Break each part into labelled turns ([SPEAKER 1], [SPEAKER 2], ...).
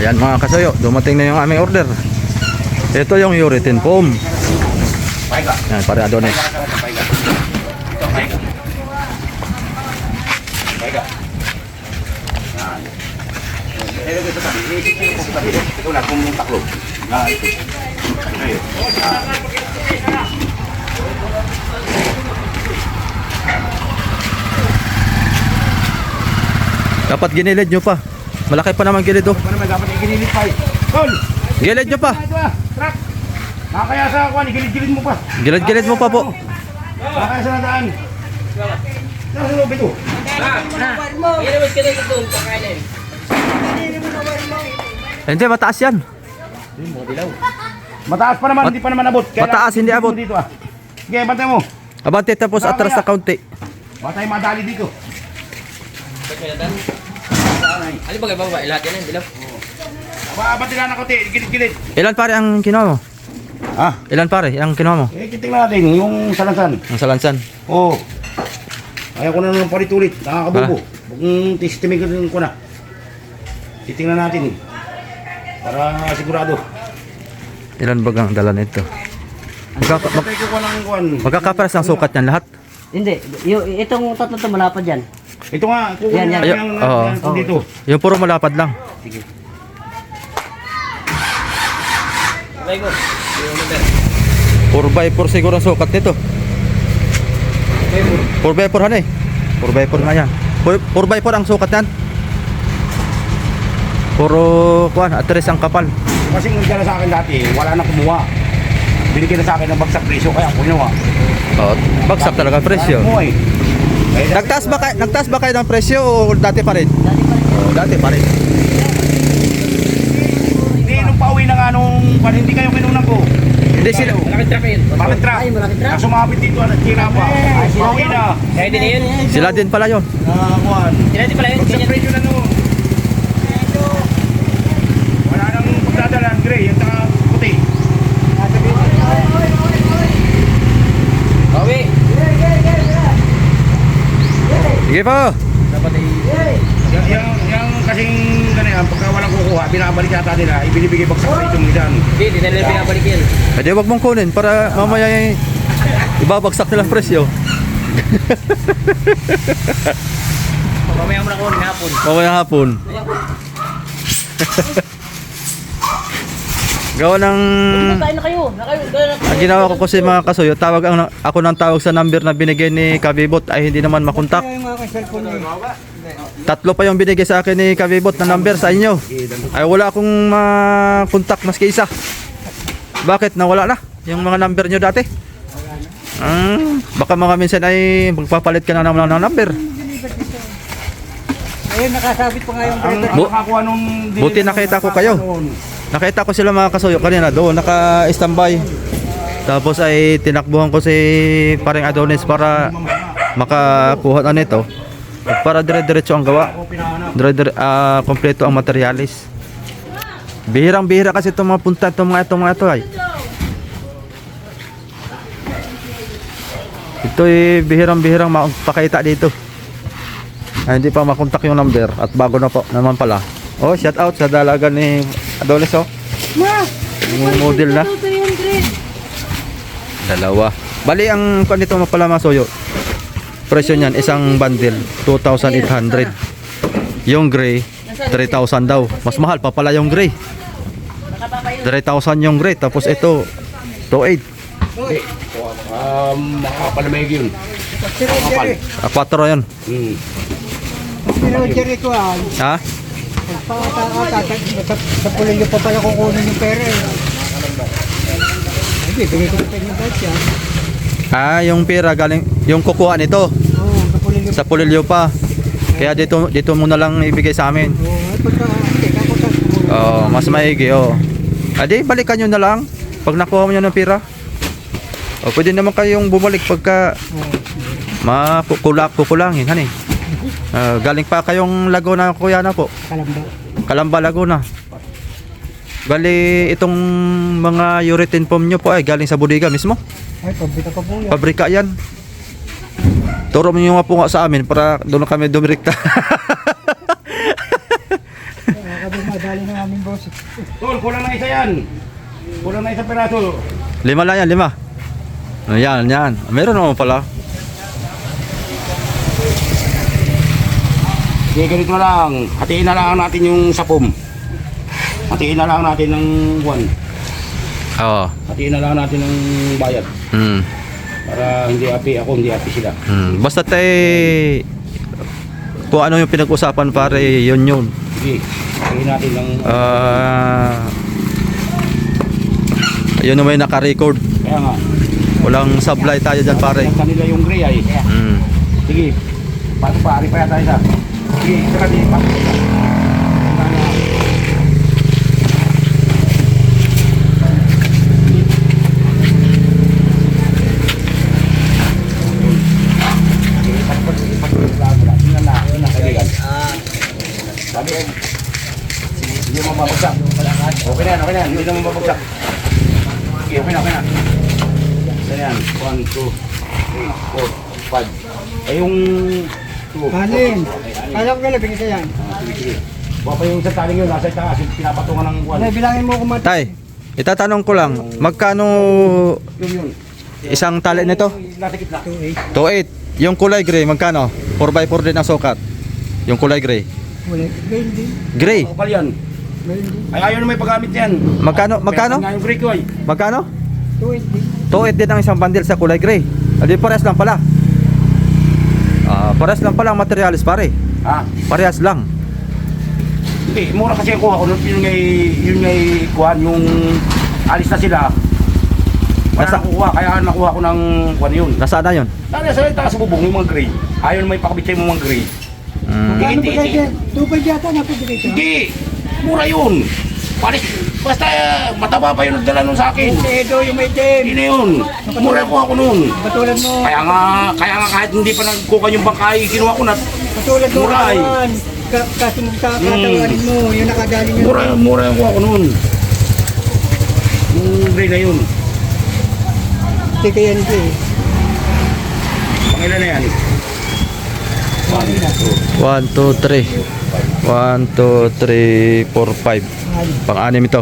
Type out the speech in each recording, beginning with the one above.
[SPEAKER 1] Ayan mga kasuyo, dumating na yung aming order. Ito yung urethane foam. Ayan, pare Adonis.
[SPEAKER 2] Ito lang kung taklo.
[SPEAKER 1] Dapat ginilid nyo pa. Malaki pa naman gilid oh.
[SPEAKER 2] Ano naman dapat iginilid pa eh. Tol!
[SPEAKER 1] Gilid nyo pa.
[SPEAKER 2] Ito ah, truck! Nakakaya sa akuan, igilid-gilid mo pa.
[SPEAKER 1] Gilid-gilid mo pa po.
[SPEAKER 2] Nakakaya sa nadaan. Nasa loob ito.
[SPEAKER 1] Hindi, mataas yan.
[SPEAKER 2] Mataas pa naman, hindi pa naman abot. Kaya
[SPEAKER 1] Mataas, hindi abot.
[SPEAKER 2] Dito ah. Sige, bantay mo.
[SPEAKER 1] Abante tapos atras sa kaunti.
[SPEAKER 2] Bantay madali dito.
[SPEAKER 3] Ali bagay baba, lahat yan dilaw.
[SPEAKER 2] Bantay na konti, gilid-gilid.
[SPEAKER 1] Ilan pare ang kinuha mo?
[SPEAKER 2] Ah,
[SPEAKER 1] Ilan pare ang kinuha mo?
[SPEAKER 2] tingnan natin yung salansan.
[SPEAKER 1] Ang salansan.
[SPEAKER 2] Oo. Ayaw ko na naman palit-ulit. Nakakabubo. Testimigin ko na. Titingnan natin eh. Para sigurado.
[SPEAKER 1] Ilan bagang dala nito?
[SPEAKER 2] Patay ko ng kuwan.
[SPEAKER 1] Magkakaparas ang sukat niyan lahat.
[SPEAKER 4] Hindi, itong tatlo to malapad yan.
[SPEAKER 2] Ito nga, kukunin
[SPEAKER 4] Yan, yan.
[SPEAKER 2] natin
[SPEAKER 1] Oo.
[SPEAKER 2] ang dito.
[SPEAKER 1] Yung puro malapad lang.
[SPEAKER 3] Okay ko.
[SPEAKER 1] 4x4 siguro ang sukat nito. 4x4 han eh. 4x4 nga yan. 4x4 ang sukat yan. Puro kuan, atris ang kapal.
[SPEAKER 2] Kasi nagdala sa akin dati, wala nang kumuha. Binigyan na sa akin ng bagsak presyo, kaya kunuha.
[SPEAKER 1] Oh, bagsak talaga ang presyo.
[SPEAKER 2] Kumuha eh. Kaya
[SPEAKER 1] Nagtaas ba kayo ng presyo o dati pa rin? Oh, dati pa rin.
[SPEAKER 2] hindi, nung pauwi na nga nung hindi kayo kinunan ko.
[SPEAKER 1] Hindi sila.
[SPEAKER 3] Malaki truck yun.
[SPEAKER 2] Bakit truck?
[SPEAKER 4] Ay, malaki truck.
[SPEAKER 2] Sumapit dito, tira pa. Pauwi na.
[SPEAKER 3] Kaya din yun.
[SPEAKER 1] Sila din pala yon.
[SPEAKER 2] Kuhan.
[SPEAKER 3] Sila din pala yun.
[SPEAKER 2] Bagsak presyo na no. Wala nang pagdadalan, gray, at saka puti.
[SPEAKER 3] Bawi.
[SPEAKER 1] Sige pa.
[SPEAKER 3] Dapat ay...
[SPEAKER 2] Yung kasing ganyan, pagka walang kukuha, binabalik yata nila, ibinibigay bagsak presyo ng isan.
[SPEAKER 3] Hindi, di na nila pinabalik yan.
[SPEAKER 1] Hindi, wag mong kunin para mamaya ibabagsak nilang presyo.
[SPEAKER 3] Mamaya mo na kunin hapon.
[SPEAKER 1] Mamaya hapon. Gawa ng...
[SPEAKER 4] Kain na kayo.
[SPEAKER 1] Ang ginawa ko kasi mga kasuyo, ako ng tawag sa number na binigay ni Kabibot ay hindi naman makontak. Tatlo pa yung binigay sa akin ni Kabibot na number sa inyo. Ay wala akong makontak maski isa. Bakit? Nawala na yung mga number nyo dati. Baka mga minsan ay magpapalit ka na naman ng number.
[SPEAKER 4] Ayun, nakasabit pa nga yung
[SPEAKER 2] Ang nakakuha nung...
[SPEAKER 1] Buti nakita ko kayo. Nakita ko sila mga kasuyo kanina doon, naka-standby. Tapos ay tinakbuhan ko si paring Adonis para makakuha na nito. Para dire-diretso ang gawa. Kompleto ang materialis. Bihirang-bihira kasi itong mga punta, itong mga ito ay. Ito ay bihirang-bihirang makapakita dito. Ay, hindi pa makontak yung number at bago na po naman pala. Oh, shout out sa dalaga ni Adonis oh. Yung model na. Dalawa. Bali ang kung nito pala masuyo. Presyo niyan isang bundle 2,800. Yung gray 3,000 daw. Mas mahal pa pala yung gray. 3,000 yung gray tapos ito 2,800.
[SPEAKER 2] Makakapal na may yun.
[SPEAKER 1] Quattro yan.
[SPEAKER 4] Pero Jerry ko
[SPEAKER 1] Ha?
[SPEAKER 4] sa pulilyo pa pala kukunin yung pera eh. Hindi, bigay ko pa yung bike yan.
[SPEAKER 1] Yung pera galing yung kukuha nito
[SPEAKER 4] Oo, sa pulilyo.
[SPEAKER 1] sa pulilyo pa. Kaya dito muna lang ibigay sa amin.
[SPEAKER 4] Oo, ay pagka, ako sa pulilyo.
[SPEAKER 1] Oh, mas maigi oh. Adi balikan nyo na lang pag nakuha mo nyo ng pera. O pwede naman kayong bumalik pagka kukulangin hani. Galing pa kayong Laguna kuya na po. Kalamba Laguna. Bali itong mga urethane foam nyo po ay galing sa bodega mismo.
[SPEAKER 4] Ay, pabrika pa po yan.
[SPEAKER 1] Pabrika yan. Turo mo nyo nga po nga sa amin para doon kami dumirekta.
[SPEAKER 4] galing ng aming boss.
[SPEAKER 2] Tol, kulang na isa yan. Kulang na isang peraso.
[SPEAKER 1] 5 lang yan, 5. Ayan, yan. Meron naman pala.
[SPEAKER 2] Sige, ganito lang. Hatiin na lang natin yung sapom. Hatiin na lang natin ng buwan.
[SPEAKER 1] Oo.
[SPEAKER 2] Hatiin na lang natin ng bayad. Para hindi api ako, hindi api sila.
[SPEAKER 1] Basta kung ano yung pinag-usapan pare, yun yun.
[SPEAKER 2] Sige, hatiin natin ng...
[SPEAKER 1] Yun naman yung naka-record.
[SPEAKER 2] Kaya nga.
[SPEAKER 1] Walang supply tayo dyan pare.
[SPEAKER 2] Ang kanila yung gray ay. Sige, pato pari pa yata isa. Sige, saka din, pato pa. Sabi ko, hindi mo mababagsak. Okay na yan, okay na yan. Hindi naman mababagsak. Okay, okay na, okay na. Isa yan. 1, 2, 3, 4, 5. Ay yung...
[SPEAKER 4] Alin? Kala ko galabing isa yan.
[SPEAKER 2] Sige. Buka pa yung isang taling yun. Nasa itaas. Yung pinapatungan ng buwan.
[SPEAKER 4] Ano, bilangin mo kung
[SPEAKER 1] Tay, itatanong ko lang, magkano
[SPEAKER 2] Yun.
[SPEAKER 1] isang tali nito?
[SPEAKER 2] Nasa gitna.
[SPEAKER 1] 2.8. Yung kulay gray, magkano? 4x4 din ang sukat. Yung kulay gray.
[SPEAKER 4] Wala. Gail din.
[SPEAKER 1] Gray,
[SPEAKER 2] Kapal yan.
[SPEAKER 4] Gail din.
[SPEAKER 2] Ay ayaw na may paggamit yan.
[SPEAKER 1] magkano?
[SPEAKER 2] Pinatan nga yung gray ko ay.
[SPEAKER 1] Magkano?
[SPEAKER 4] 2.8 din.
[SPEAKER 1] 2.8 din ang isang bundle sa kulay gray. Adi parehas lang pala. Parehas lang pala ang materialis pare.
[SPEAKER 2] Ha?
[SPEAKER 1] Parehas lang.
[SPEAKER 2] Hindi, mura kasi ang kuha ko. Yun ngay kuhan yung alis na sila. Wala
[SPEAKER 1] Nasa-
[SPEAKER 2] na kukuha. Kaya nakuha ko ng kuhan yun.
[SPEAKER 1] Nasaan na yun?
[SPEAKER 2] Nasa itaas sa bubong yung mga gray. Ayaw na may pakabit sa'yo yung mga gray.
[SPEAKER 4] Kano
[SPEAKER 2] Hindi,
[SPEAKER 4] ba
[SPEAKER 2] hindi.
[SPEAKER 4] kayo? 2.5 yata napibigay siya.
[SPEAKER 2] Hindi! Mura yun! Basta mataba pa yung nagdala nun sa akin.
[SPEAKER 4] Edo yung may team.
[SPEAKER 2] Hindi na yun. Mura ko ako nun.
[SPEAKER 4] Katulad mo.
[SPEAKER 2] Kaya nga kahit hindi pa nagkukan yung bangkay, kinuha ko na.
[SPEAKER 4] Katulad mo.
[SPEAKER 2] Mura ay.
[SPEAKER 4] Kasi mong katawarin mo. Yung nakagaling yun.
[SPEAKER 2] Mura yung kuha ko nun. Yung gray na yun.
[SPEAKER 4] Tika yan ito eh.
[SPEAKER 2] Pangilan na yan.
[SPEAKER 1] 1, 2, 3. 1, 2, 3, 4, 5. Pang-anim ito.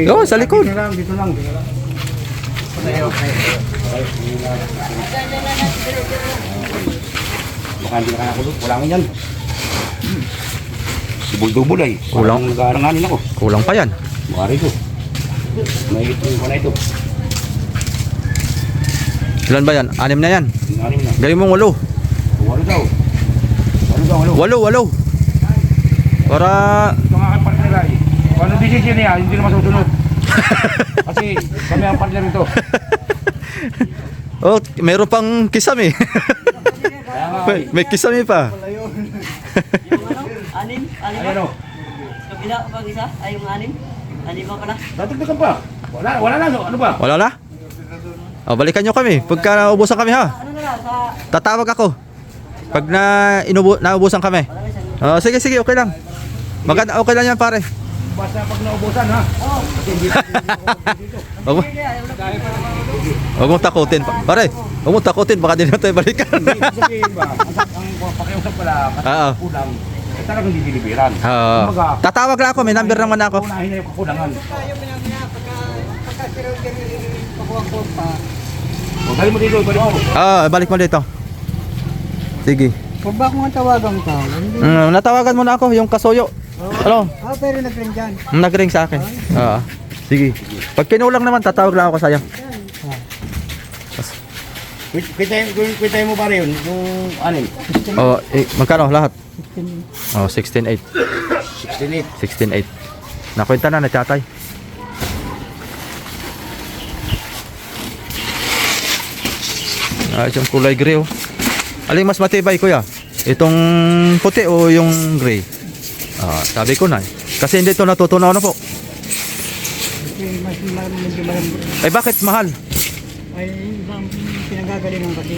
[SPEAKER 1] Oh, sa likod.
[SPEAKER 2] Dito lang, dito lang. Baka hindi na kaya kulot. Wala nga yan. Dubol-dubol ay.
[SPEAKER 1] Kulang.
[SPEAKER 2] Parang nag-aaranganin ako.
[SPEAKER 1] Kulang pa yan.
[SPEAKER 2] Baka ito. May ito na ito.
[SPEAKER 1] Ilan ba yan? 6 na yan.
[SPEAKER 2] Anim na.
[SPEAKER 1] Gawin mong 8.
[SPEAKER 2] Walo daw. Walo daw, walo.
[SPEAKER 1] 8. Para...
[SPEAKER 2] Ito nga kay partner ay. Kung ano decision niya, hindi na masusunod. Kasi kami ang partner nito.
[SPEAKER 1] Oh, meron pang kisame.
[SPEAKER 2] Kaya nga,
[SPEAKER 1] May kisame pa.
[SPEAKER 3] Anim? Anim
[SPEAKER 2] ayan
[SPEAKER 3] ba?
[SPEAKER 2] o.
[SPEAKER 3] Kabila pag isa? Ay yung anim? Anim ba pala?
[SPEAKER 2] Dadagdagan pa. Wala na. Ano ba?
[SPEAKER 1] Wala na? Oh, balikan nyo kami. Pagka naubusan kami ha.
[SPEAKER 3] Ano na lang sa...
[SPEAKER 1] Tatawag ako. Pag naubusan kami. Oh, sige, okay lang. Maganda, okay lang yan pare.
[SPEAKER 2] Basta pag naubusan ha. Kasi hindi
[SPEAKER 1] Wag mo. Wag mong takutin. Pare, wag mong takutin. Baka din na tayo balikan.
[SPEAKER 2] Hindi sabihin ba? Ang pakiusap pala,
[SPEAKER 1] Oo.
[SPEAKER 2] kasi kulang, eh talagang hindi diliberan.
[SPEAKER 1] Oo. Tatawag lang ako. May number naman ako.
[SPEAKER 2] Unahin na yung kakulangan. O, dali mo dito, balik mo.
[SPEAKER 1] Balik mo dito. Sige.
[SPEAKER 4] Huwag ba akong ang tawagan ka? Hindi.
[SPEAKER 1] Natawagan mo na ako. Yung kasuyo. Ano?
[SPEAKER 4] Pero nag-ring dyan.
[SPEAKER 1] Nag-ring sa akin. Sige. Pag kinulang naman, tatawag lang ako sa'yo.
[SPEAKER 2] Kwitay mo pare yun, yung anin.
[SPEAKER 1] Oh, magkano lahat?
[SPEAKER 4] 16.
[SPEAKER 1] Oh, 16.8.
[SPEAKER 2] 16.8.
[SPEAKER 1] 16.8. Nakwenta na, natatay. Yung kulay gray oh. Alin mas matibay kuya? Itong puti o yung gray? Sabi ko na. Kasi hindi ito natutunaw na po.
[SPEAKER 4] Kasi medyo malambot.
[SPEAKER 1] Ay bakit mahal?
[SPEAKER 4] Ay, isang pinagagalingan kasi.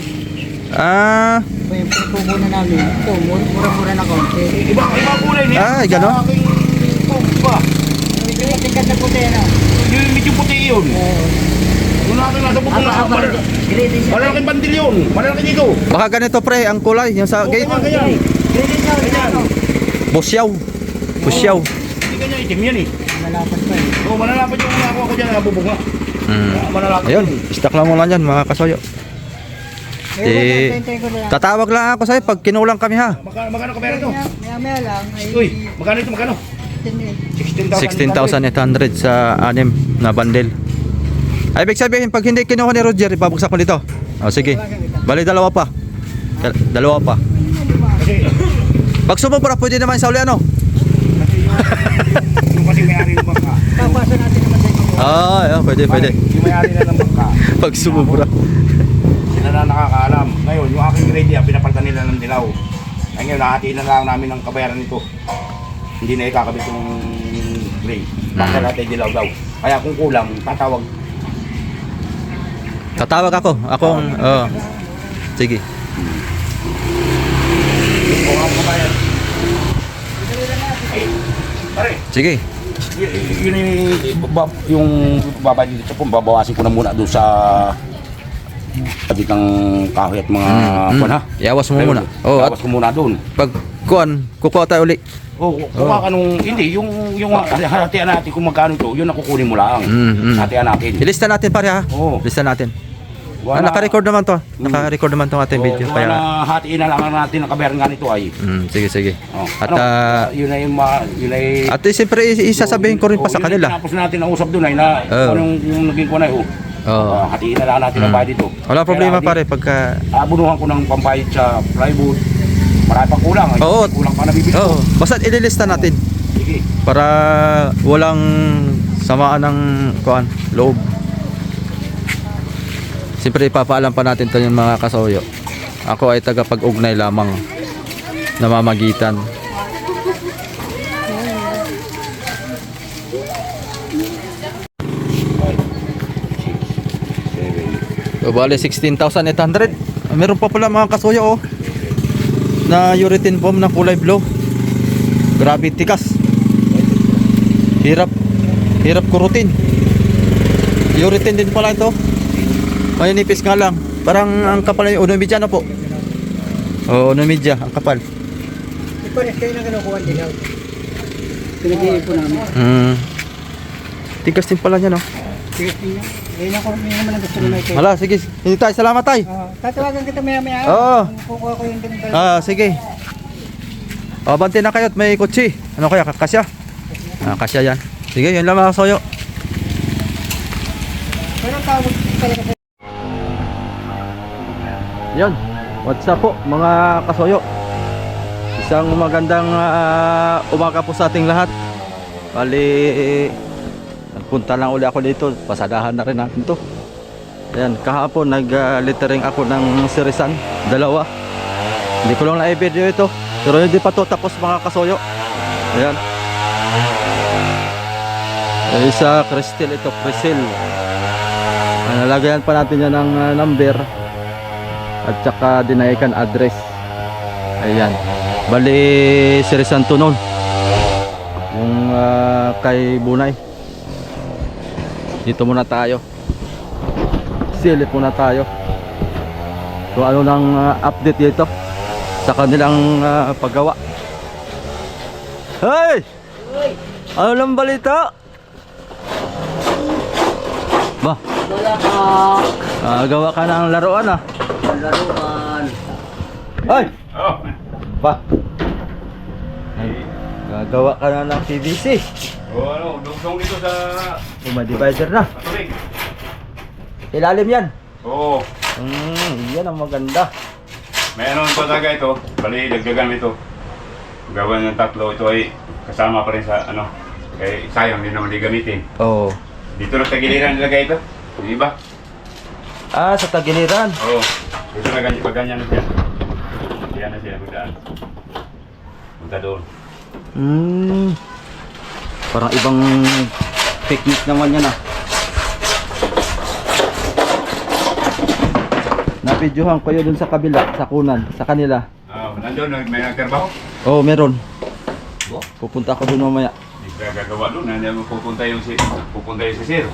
[SPEAKER 1] Ah,
[SPEAKER 4] Yung pagkubo na namin. Ito, mura-mura na konti.
[SPEAKER 2] Iba kulay niya.
[SPEAKER 1] Ay, ganon?
[SPEAKER 2] Sa aking pump ba?
[SPEAKER 4] Medyo matigas na puti na.
[SPEAKER 2] Yung medyo puti yun. Yung natin nasa bubong na.
[SPEAKER 3] Grade siya.
[SPEAKER 2] Malalaking bandil yun. Malalaki dito.
[SPEAKER 1] Baka ganito pre, ang kulay, yung sa gate.
[SPEAKER 2] Ganyan.
[SPEAKER 3] Grade siya.
[SPEAKER 2] Ganyan.
[SPEAKER 1] Busyaw. Busyaw.
[SPEAKER 2] Hindi ganyan, itim yan eh.
[SPEAKER 4] Malapad pa eh.
[SPEAKER 2] Oo, malalapad yung mga ako dyan, nabubog nga. Malalapad
[SPEAKER 1] Ayun,
[SPEAKER 2] yun.
[SPEAKER 1] stock lang muna yan mga kasoyo.
[SPEAKER 4] Eh, ko na lang.
[SPEAKER 1] Tatawag lang ako sa'yo pag kinulang kami ha.
[SPEAKER 2] Magkano ka meron ito?
[SPEAKER 4] Maya lang ay
[SPEAKER 2] Uy, magkano ito, magkano? 16,000.
[SPEAKER 1] 16,800 sa 6 na bundle. Ay, ibig sabihin, pag hindi kinuha ni Roger, ibabagsak mo dito. O, sige. Bali, dalawa pa. Dalawa pa.
[SPEAKER 2] Kasi,
[SPEAKER 1] Pag sumubra, pwede naman sa uli, ano?
[SPEAKER 2] yung kasi may-ari ng bangka.
[SPEAKER 4] Tapasa natin naman sa inyo.
[SPEAKER 1] Ah, pwede, pwede.
[SPEAKER 2] Yung may-ari na ng bangka.
[SPEAKER 1] Pag sumubra.
[SPEAKER 2] Sila na nakakaalam. Ngayon, yung aking grade niya, pinapalitan nila ng dilaw. Ay ngayon, nahatiin na lang namin ang kabayaran nito. Hindi na ikakabit yung grade. Basta natin dilaw daw. Kaya kung kulang, tatawag.
[SPEAKER 1] Tatawag ako. Akong, sige.
[SPEAKER 2] Kung ako kabayan. Ay, pare.
[SPEAKER 1] Sige.
[SPEAKER 2] Yun yung babay dito po, babawasin ko na muna doon sa pagit ng kahoy at mga kuwan ha.
[SPEAKER 1] Iawas mo muna. Oh, at
[SPEAKER 2] Bawas ko muna doon.
[SPEAKER 1] pag kuwan, kukuha tayo uli.
[SPEAKER 2] Kuha ka nung, hindi, yung hatian natin kung magkano ito, yun ang kukunin mo lang. Hatian natin.
[SPEAKER 1] Ilista natin pare ha.
[SPEAKER 2] Oo.
[SPEAKER 1] Ilista natin.
[SPEAKER 2] Wala-
[SPEAKER 1] Naka-record naman to. Naka-record naman tong ating video.
[SPEAKER 2] Kaya
[SPEAKER 1] Kaya,
[SPEAKER 2] hatiin na lang natin ang kabayaran nga nito ay.
[SPEAKER 1] sige, sige. At,
[SPEAKER 2] Yun ay yun ay
[SPEAKER 1] at siyempre, isasabihin ko rin pa sa kanila.
[SPEAKER 2] Tapos natin ang usap doon ay na kung yung naging ko na hatiin na lang natin ang bayad dito.
[SPEAKER 1] Wala problema
[SPEAKER 2] Kaya,
[SPEAKER 1] pare pagka...
[SPEAKER 2] abunuhan ko ng pambayad sa plywood. Marami pang kulang. Ay,
[SPEAKER 1] Oo.
[SPEAKER 2] kulang pa nabibili ko.
[SPEAKER 1] Oo, basta ililista natin
[SPEAKER 2] Sige.
[SPEAKER 1] para walang samaan ng kuan, loob. Siyempre ipapaalam pa natin 'to yung mga kasoyo. Ako ay tagapag-ugnay lamang, namamagitan. So, bale 16,800. Meron pa pala mga kasoyo na urethane foam na kulay blue. Grabe tikas. Hirap kurutin. Urethane din pala ito. May nipis nga lang. Parang ang kapal yung unomidya na po. Oo, unomidya, ang kapal.
[SPEAKER 4] Ipares kayo na kinukuha din lang. Pinag-iipon namin.
[SPEAKER 1] Tikas din pala niya, no?
[SPEAKER 4] Sige, tingnan. Ngayon ako, yun naman ang gusto ko na ito.
[SPEAKER 1] Hala, sige. Hindi tayo, salamat tayo.
[SPEAKER 4] Tatawagan kita maya-maya.
[SPEAKER 1] Oo.
[SPEAKER 4] Kukuha ko yung ganun.
[SPEAKER 1] Sige. Bante na kayo at may kutsi. Ano kaya, kasya? Kasya yan. Sige, yun lang mga kasoyo.
[SPEAKER 4] Pero tawag talaga sa
[SPEAKER 1] Yan. What's up po mga kasoyo? Isang magandang umaga po sa ating lahat. Bali, nagpunta lang uli ako dito. Pasadahan na rin natin to. Ayan, kahapon nag-littering ako ng sirisan. 2. Hindi ko lang na-video ito. Pero hindi pa to tapos mga kasoyo. Ayan. Isa Cristil ito, Cristil. Nalagayan pa natin yan ng number at saka dinayakan address. Ayan. Bali Sirisan Tunon. Yung kay Bunay. Dito muna tayo. Silip muna tayo. So ano nang update dito sa kanilang paggawa. Hey! Ano lang balita? Ba?
[SPEAKER 3] Wala ka.
[SPEAKER 1] Gawa ka ng laruan
[SPEAKER 3] Laruan.
[SPEAKER 1] Ay!
[SPEAKER 2] Oh.
[SPEAKER 1] Ba? Gagawa ka na ng PVC.
[SPEAKER 2] Ano, dugtong dito sa
[SPEAKER 1] Divider na.
[SPEAKER 2] Patulig.
[SPEAKER 1] Ilalim yan.
[SPEAKER 2] Oo.
[SPEAKER 1] Yan ang maganda.
[SPEAKER 2] Mayroon pa talaga ito. Bali, dagdagan ito. Gawa ng 3. Ito ay kasama pa rin sa ano. Kaya sayang din naman di gamitin.
[SPEAKER 1] Oo.
[SPEAKER 2] Dito na sa giliran nilagay ito. Yung iba.
[SPEAKER 1] Sa tagiliran.
[SPEAKER 2] Oo. Dito na ganyan, pag ganyan na siya. Yan na siya, magdaan. Punta doon.
[SPEAKER 1] Parang ibang technique naman yan Napidyohan ko yun dun sa kabila, sa kunan, sa kanila.
[SPEAKER 2] Nandun, may nagtrabaho.
[SPEAKER 1] Oo, meron. Pupunta ako dun mamaya.
[SPEAKER 2] Hindi ka gagawa doon. Nandiyan mo pupunta yung si Sir.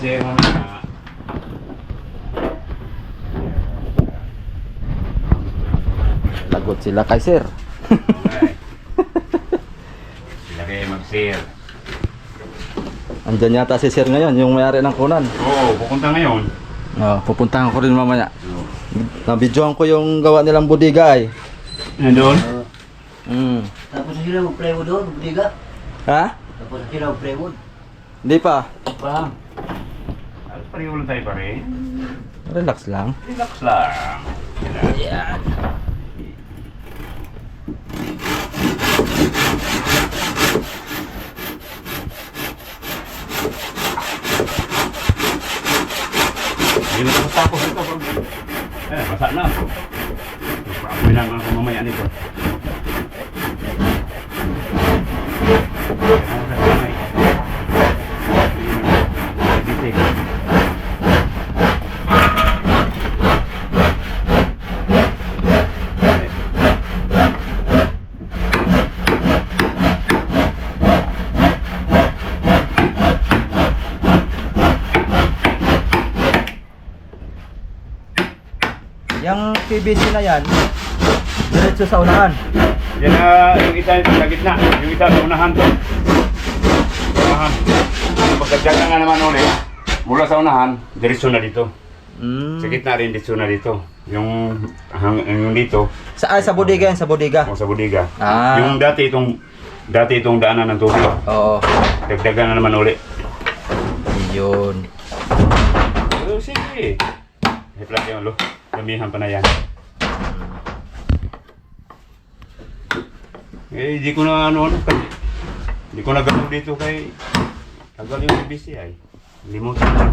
[SPEAKER 2] sir mamaya.
[SPEAKER 1] Lagot sila kay sir.
[SPEAKER 2] Ay. Sila kayo mag-sir.
[SPEAKER 1] Andyan yata si sir ngayon, yung may-ari ng kunan.
[SPEAKER 2] Oo, pupunta ngayon.
[SPEAKER 1] Pupuntahan ko rin mamaya. Nabidyohan ko yung gawa nilang bodega ay.
[SPEAKER 2] Nandun?
[SPEAKER 3] Tapos na sila mag-plywood doon, budiga.
[SPEAKER 1] Ha?
[SPEAKER 3] Tapos na sila mag-plywood.
[SPEAKER 1] Hindi pa.
[SPEAKER 3] Pa.
[SPEAKER 2] Alas pareho lang tayo pa rin.
[SPEAKER 1] Relax lang.
[SPEAKER 2] Relax lang.
[SPEAKER 1] Yan.
[SPEAKER 2] Hindi na tapos ito. Basa na. Apoy lang ako mamaya nito.
[SPEAKER 1] Yung PVC na yan, diretso sa unahan.
[SPEAKER 2] Yan na yung isa sa gitna. Yung isa sa unahan to. Unahan. Pagkadyan na nga naman ulit. Mula sa unahan, diretso na dito. Sa gitna rin, diretso na dito. Yung dito.
[SPEAKER 1] Sa bodega yan, sa bodega.
[SPEAKER 2] O sa bodega.
[SPEAKER 1] Ah.
[SPEAKER 2] Yung dati itong daanan ng tubig.
[SPEAKER 1] Oo.
[SPEAKER 2] Dagdagan na naman ulit.
[SPEAKER 1] Yun.
[SPEAKER 2] Pero sige. Hiplat yung lo. Gamihan pa na yan. Di ko na di ko na gano'n dito kay tagal yung BBC ay. Limutan na.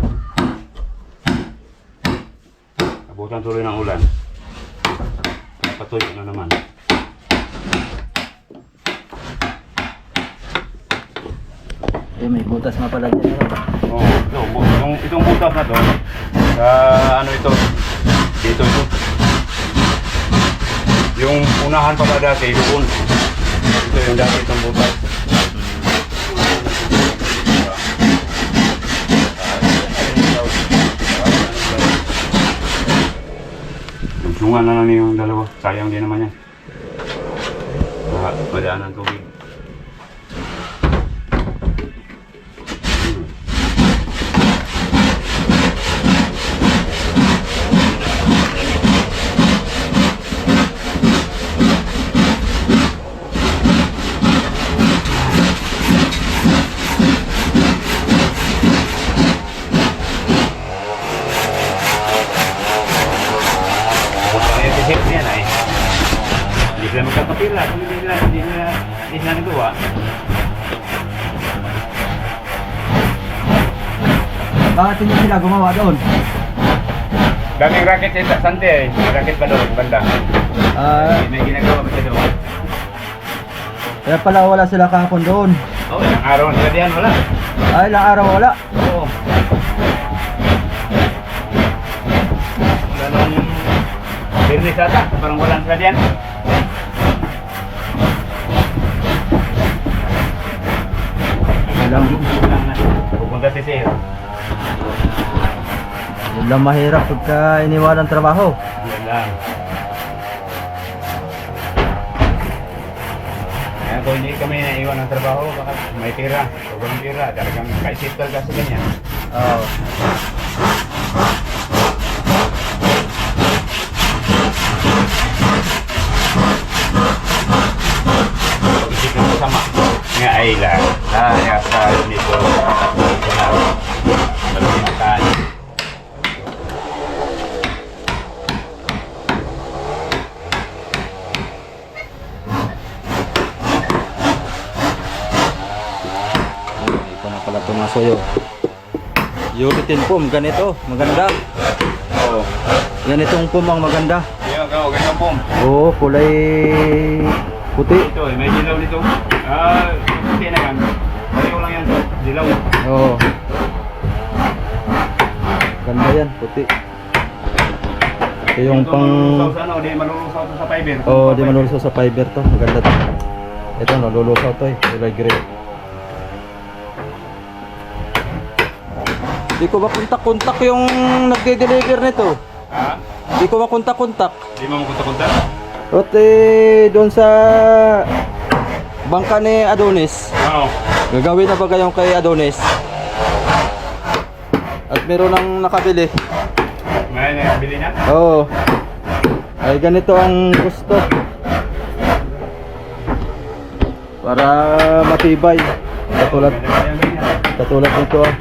[SPEAKER 2] Abutan tuloy ng ulan. Patuloy na naman.
[SPEAKER 1] May butas nga pala dyan.
[SPEAKER 2] Itong butas na to. Sa ano ito? Dito ito. Yung unahan pa ba dati, doon. Ito yung dati itong butas. Sungan na lang yung dalawa. Sayang din naman yan. Madaan ang tubig. Hindi sila magkakapila kung hindi nila nagawa.
[SPEAKER 1] Bakit hindi sila gumawa doon?
[SPEAKER 2] Daming racket sa Sante eh. May racket pa doon, banda. May ginagawa ba siya doon?
[SPEAKER 1] Kaya pala wala sila kahapon doon.
[SPEAKER 2] Oo, ilang araw sila diyan, wala.
[SPEAKER 1] Ay, ilang araw wala.
[SPEAKER 2] Oo. Wala nung Birnis ata, parang walang sila diyan. Pupunta si Sir.
[SPEAKER 1] Yun lang mahirap pagka iniwalang trabaho.
[SPEAKER 2] Yan lang. Kaya kung hindi kami naiwan ng trabaho, baka may tira. Kung walang tira, talagang kaisip talaga sa ganyan.
[SPEAKER 1] Oo.
[SPEAKER 2] Pag-isip ko sama. Nga ay lang. Kaya sa nito. Malamitan.
[SPEAKER 1] Ito na pala itong asoyo. Uritin foam, ganito, maganda.
[SPEAKER 2] Oo.
[SPEAKER 1] Ganitong foam ang maganda.
[SPEAKER 2] Yan, ganyan po.
[SPEAKER 1] Oo, kulay puti.
[SPEAKER 2] Ito eh, may dilaw dito. Puti na yan. Pareho lang yan. Dilaw.
[SPEAKER 1] Oo. Ganda yan, puti. Ito yung
[SPEAKER 2] Ito
[SPEAKER 1] pang...
[SPEAKER 2] malulusaw sa ano, di malulusaw sa fiber.
[SPEAKER 1] Oo, di malulusaw sa fiber to. Maganda to. Ito, nalulusaw to eh. Kulay gray. Di ko makontak-kontak yung nagde-deliver nito.
[SPEAKER 2] Ha?
[SPEAKER 1] Di ko makontak-kontak.
[SPEAKER 2] Di mo makunta-kunta?
[SPEAKER 1] At doon sa bangka ni Adonis.
[SPEAKER 2] Oo.
[SPEAKER 1] Gagawin na ba kayong kay Adonis? At meron nang nakabili.
[SPEAKER 2] May nakabili na?
[SPEAKER 1] Oo. Ay ganito ang gusto. Para matibay. Katulad nito ah.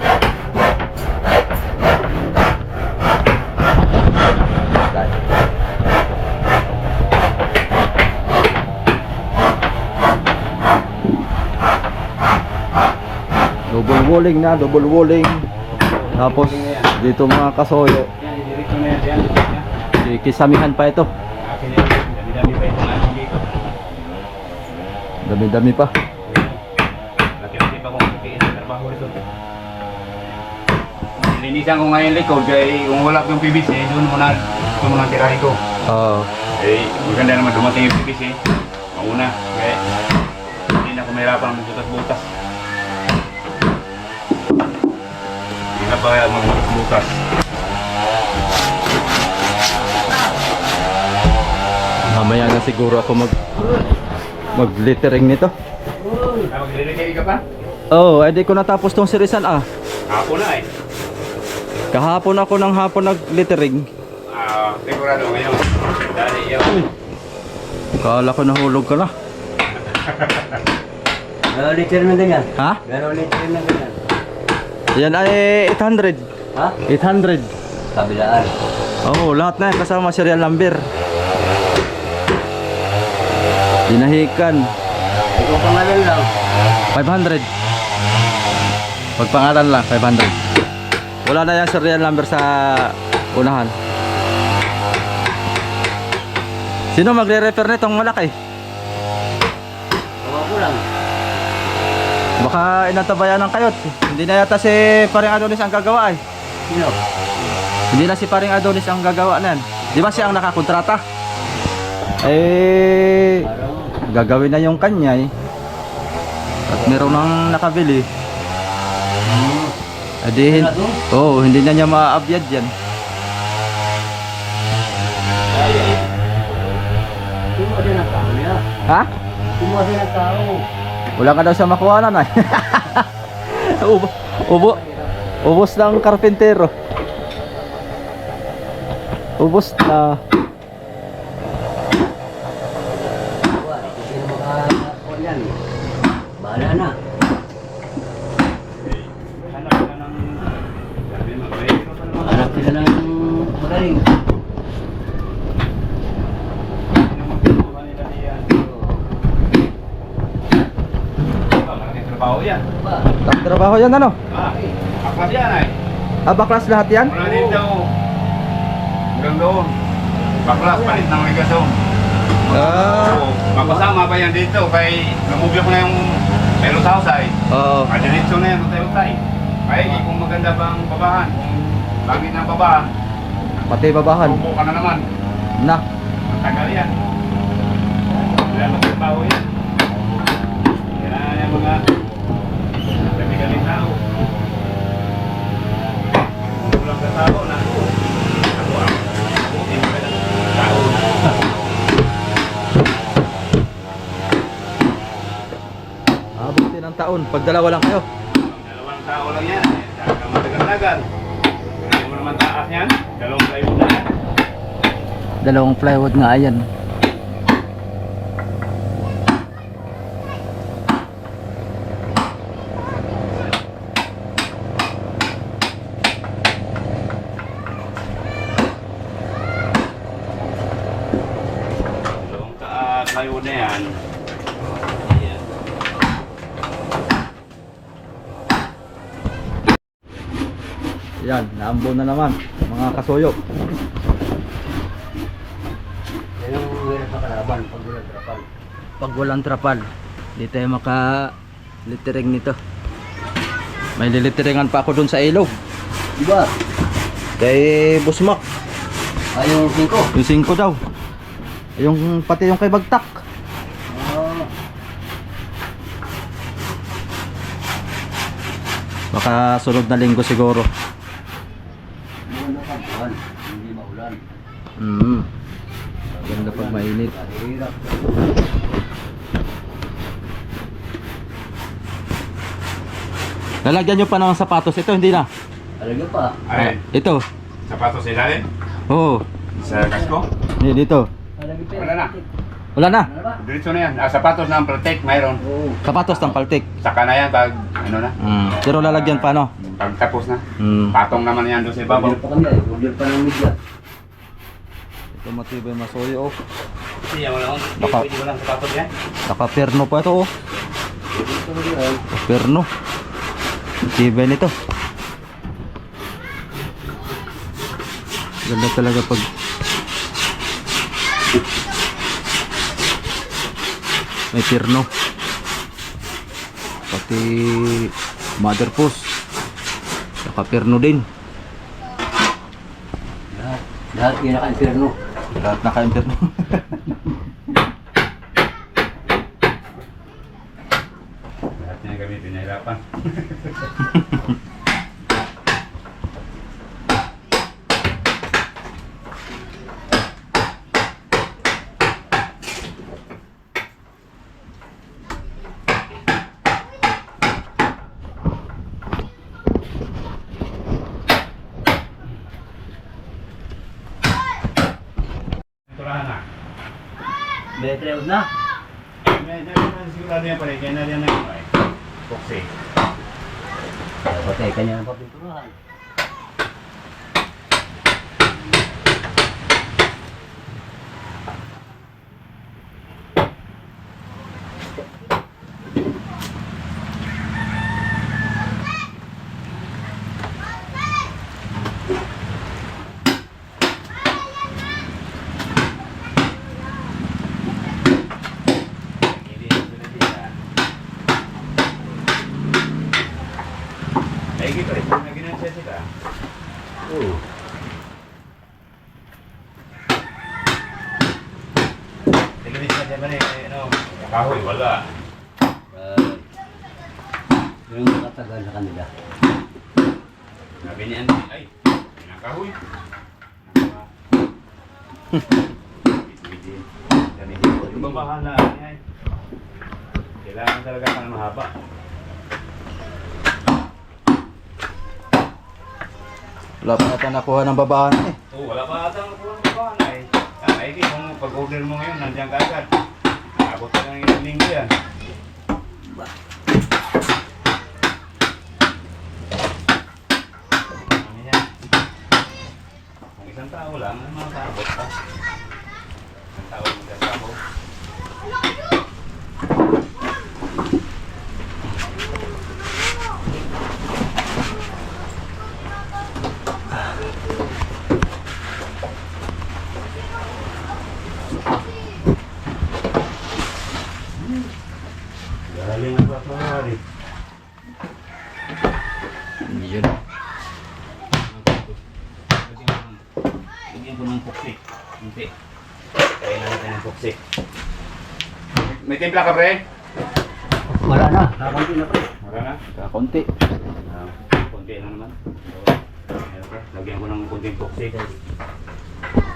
[SPEAKER 1] Double walling na, double walling. Tapos dito mga kasoyo.
[SPEAKER 2] Yan, direct na yan. Yan.
[SPEAKER 1] Kisamihan pa ito.
[SPEAKER 2] Akin yan. Dami-dami pa ito nga dito.
[SPEAKER 1] Dami-dami pa.
[SPEAKER 2] Laki-laki pa kung magpiin sa trabaho ito. Nilinisan ko ngayon likod kaya kung wala yung PVC, doon muna tirahin ko.
[SPEAKER 1] Oo.
[SPEAKER 2] Eh, maganda naman dumating yung PVC. Mauna, kaya hindi na ako mahirapan magbutas-butas. Hindi na pa kaya magbutas-butas.
[SPEAKER 1] Mamaya na siguro ako mag-littering nito.
[SPEAKER 2] Maglilagay ka pa?
[SPEAKER 1] Oo, edi ko natapos tong serisan ah.
[SPEAKER 2] Ako na eh.
[SPEAKER 1] Kahapon ako ng hapon nag-littering.
[SPEAKER 2] Sigurado ngayon. Dali yun.
[SPEAKER 1] Kala ko nahulog ka na.
[SPEAKER 4] Gano'n liter na ganyan?
[SPEAKER 1] Ha?
[SPEAKER 4] Gano'n liter na ganyan?
[SPEAKER 1] Yan ay 800.
[SPEAKER 4] Ha?
[SPEAKER 1] 800.
[SPEAKER 4] Kabilaan.
[SPEAKER 1] Oo, lahat na yan kasama serial number. Dinahikan.
[SPEAKER 4] Ikaw pangalan lang.
[SPEAKER 1] 500. Pagpangalan lang, 500. Wala na yung serial number sa unahan. Sino magre-refer nitong malaki?
[SPEAKER 4] Tawa ko lang.
[SPEAKER 1] Baka inatabayan ng kayot. Hindi na yata si Paring Adonis ang gagawa eh.
[SPEAKER 4] Sino?
[SPEAKER 1] Hindi na si Paring Adonis ang gagawa nan. Di ba siya ang nakakontrata? Eh, gagawin na yung kanya eh. At meron nang nakabili. Adi, hindi na niya maabyad yan.
[SPEAKER 4] Kumuha din ang tao niya.
[SPEAKER 1] Ha?
[SPEAKER 4] Kumuha din ang tao.
[SPEAKER 1] Wala ka daw sa makuhanan ay. Ubos ng karpintero. Ubos na.
[SPEAKER 4] Wala, ito sino makakuha yan. Bahala na. Hanap sila ng magaling.
[SPEAKER 2] Trabaho yan.
[SPEAKER 1] Trabaho yan ano?
[SPEAKER 2] Aklas yan ay.
[SPEAKER 1] Baklas lahat yan?
[SPEAKER 2] Wala dito. Hanggang doon. Baklas, palit ng ligasyon. So, mapasama pa yan dito. Kaya namubyo ko na yung Pelos House ay.
[SPEAKER 1] Oo.
[SPEAKER 2] Madiretso na yan, utay-utay. Kaya kung maganda bang babahan, kung langit ng babahan,
[SPEAKER 1] Pati babahan.
[SPEAKER 2] tubo ka na naman.
[SPEAKER 1] Na.
[SPEAKER 2] Matagal yan. Wala magtrabaho yan. Kailangan yan mga galing tao. Kung kulang ka tao na ako hindi ka ng tao.
[SPEAKER 1] Abutin ng taon. Pag dalawa lang kayo.
[SPEAKER 2] Dalawang tao lang yan. Saka matagal-tagal. Hindi mo naman taas yan. Dalawang plywood na yan.
[SPEAKER 1] Dalawang plywood nga yan.
[SPEAKER 2] Dalawang plywood na yan. Ayan.
[SPEAKER 1] Yan, naambon na naman. Mga kasuyo.
[SPEAKER 4] Yan ang hirap sa kalaban pag walang trapal.
[SPEAKER 1] Pag walang trapal, di tayo maka-littering nito. May liliteringan pa ako dun sa ilog.
[SPEAKER 4] Diba?
[SPEAKER 1] Kay Busmak.
[SPEAKER 4] Yung 5.
[SPEAKER 1] Yung 5 daw. Yung pati yung kay Bagtak. Baka sunod na linggo siguro.
[SPEAKER 2] Hindi maulan.
[SPEAKER 1] Ganda pag mainit.
[SPEAKER 2] Hirap.
[SPEAKER 1] Lalagyan nyo pa ng sapatos. Ito, hindi na.
[SPEAKER 2] Alagyan pa.
[SPEAKER 5] Ay,
[SPEAKER 1] Ito.
[SPEAKER 5] sapatos sa ilalim?
[SPEAKER 1] Oo.
[SPEAKER 5] Sa kasko?
[SPEAKER 1] Hindi, dito.
[SPEAKER 5] Wala na.
[SPEAKER 1] Wala na.
[SPEAKER 5] Diretso na yan. Sapatos na ang protect, mayroon.
[SPEAKER 2] Oo.
[SPEAKER 1] Sapatos ng paltik.
[SPEAKER 5] Saka na yan pag, ano na,
[SPEAKER 1] Pero lalagyan pa, no?
[SPEAKER 5] pag tapos na.
[SPEAKER 1] Mm.
[SPEAKER 5] Patong naman yan doon sa ibabaw.
[SPEAKER 2] Order pa kami ay. Order pa ng media.
[SPEAKER 1] Ito matibay masuyo, oh.
[SPEAKER 5] Kasi yan, wala akong,
[SPEAKER 1] Baka-
[SPEAKER 5] pwede walang sapatos yan.
[SPEAKER 1] Naka-perno pa ito, oh.
[SPEAKER 2] Ito mo yan.
[SPEAKER 1] Perno. Matibay nito. Ganda talaga pag may perno. Pati mother post. Naka-perno din.
[SPEAKER 2] Lahat yung naka-inferno.
[SPEAKER 1] Lahat naka-perno.
[SPEAKER 5] Lahat niya gamitin, nahirapan. Turahan na.
[SPEAKER 2] Betre na.
[SPEAKER 5] Medyo sigurado yan pala, kaya na yan na yun ay. Boxing.
[SPEAKER 2] Patay ka niya ng papinturahan.
[SPEAKER 5] Ay, gitu rin. Naginahan siya sila.
[SPEAKER 2] Oo.
[SPEAKER 5] Naginahan siya dyan ba rin, ano, kahoy, wala.
[SPEAKER 2] Yung nakatagal sa kanila.
[SPEAKER 5] Sabi niya, ay, pinakahoy. Yung babahala, yan. Kailangan talaga ng mahaba.
[SPEAKER 1] Wala pa natin nakuha ng babaan, eh.
[SPEAKER 5] Oo, wala pa ata ang kulang babahala eh. Ay, kung pag-order mo ngayon, nandiyan ka agad. Nakabot ka ng ilang linggo yan. Ano yan? Kung isang tao lang, makakabot ka. Isang tao magkasabo. Galing ang papahari.
[SPEAKER 1] Yun.
[SPEAKER 5] Lagyan ko ng puksik. Hindi. Kaya na natin ng puksik. May timpla ka, pre?
[SPEAKER 2] Wala na. Kakunti na pa.
[SPEAKER 5] Wala na.
[SPEAKER 1] Kakunti.
[SPEAKER 5] Kunti lang naman. Lagyan ko ng kunting puksik.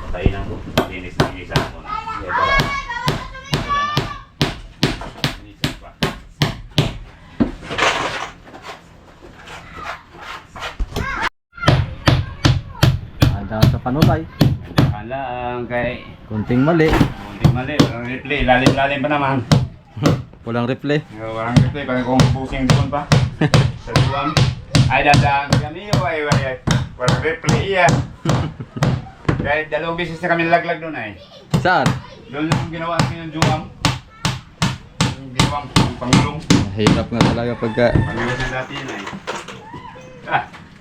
[SPEAKER 5] Patayin ako. Linis na isa ako na. Wala na. Linisan pa.
[SPEAKER 1] Handa sa panulay.
[SPEAKER 5] Alang kay
[SPEAKER 1] Kunting mali.
[SPEAKER 5] kunting mali. Walang replay. Lalim-lalim pa naman.
[SPEAKER 1] Walang replay.
[SPEAKER 5] Walang replay. Kaya kung busing doon pa. Sa duwam. Ay, dadaan kami. Ay, walang replay yan. Kahit dalawang beses na kami nalaglag doon ay.
[SPEAKER 1] Saan?
[SPEAKER 5] Doon yung ginawa namin yung duwam. Yung ginawang pangulong.
[SPEAKER 1] Hirap nga talaga pagka
[SPEAKER 5] Pangulong na dati yun ay.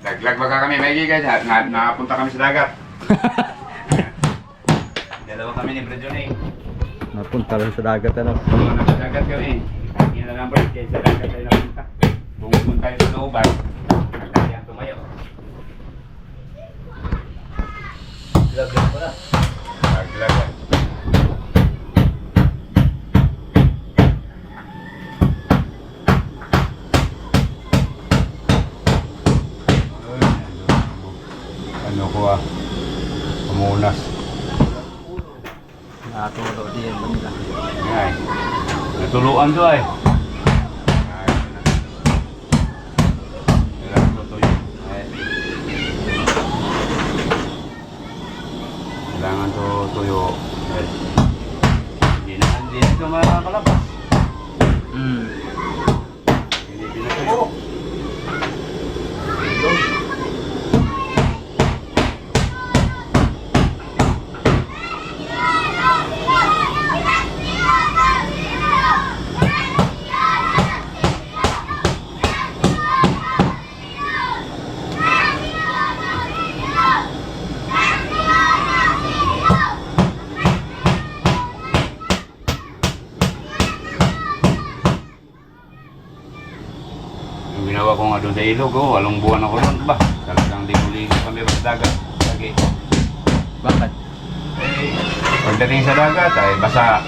[SPEAKER 5] Laglag baka kami. May guys. Nakapunta kami sa dagat. Dalawa kami ni Brad Johnny.
[SPEAKER 1] napunta lang sa dagat, ano.
[SPEAKER 5] Nasa dagat kami. Hindi na lang ba kaya sa dagat tayo napunta. Kung punta tayo sa looban, nagkayang tumayo.
[SPEAKER 2] Lagyan pala.
[SPEAKER 5] Laglag. Ano ko ah. Pamunas.
[SPEAKER 1] Natulo din banda.
[SPEAKER 5] Ay. Natuluan to ay. Kailangan to tuyo. Ay. Kailangan to tuyo. Ay. Hindi na ito makakalabas. Hindi pinatuyo. Yung ginawa ko nga doon sa ilog, oh, walong buwan ako doon ba? Talagang di muli kami sa dagat. Lagi.
[SPEAKER 1] Bakit?
[SPEAKER 5] Eh, pagdating sa dagat ay basa.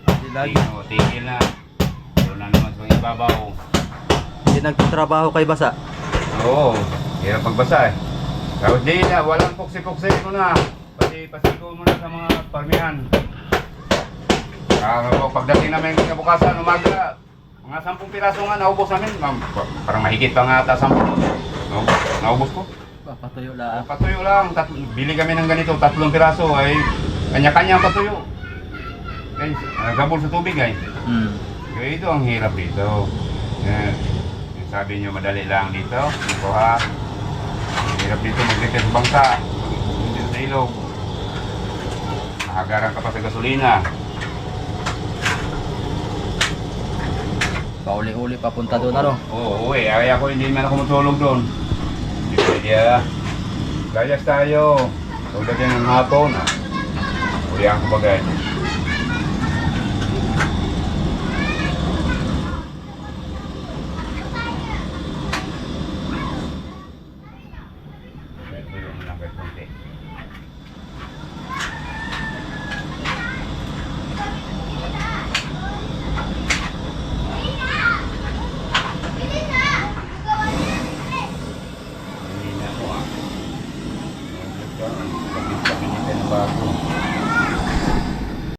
[SPEAKER 1] Hindi lagi.
[SPEAKER 5] Tigil na. Doon na naman sa ibabaw.
[SPEAKER 1] Hindi nagtatrabaho kay basa.
[SPEAKER 5] Oo, hirap pagbasa eh. Tapos di na, walang puksi-puksi mo na. Pasiko mo na sa mga parmihan. Pagdating namin kinabukasan, umaga, mga 10 piraso nga naubos namin. Parang mahigit pa nga ata 10. Naubos ko.
[SPEAKER 1] Papatuyo lang.
[SPEAKER 5] Patuyo lang. Bili kami ng ganito, 3 piraso ay kanya-kanya patuyo. Ay, gabol sa tubig ay. Kaya ito ang hirap dito. Yung sabi nyo madali lang dito. Ito ha. Hirap dito magdikit sa bangka. Dito sa ilog. Mahagaran ka pa sa gasolina.
[SPEAKER 1] Pauli-uli papunta doon ano?
[SPEAKER 5] Oo, uwi. Kaya ako hindi man ako matulog doon. Hindi pwede ah. Gayas tayo. Pagdating ng hapon ah. Uli ang kabagay.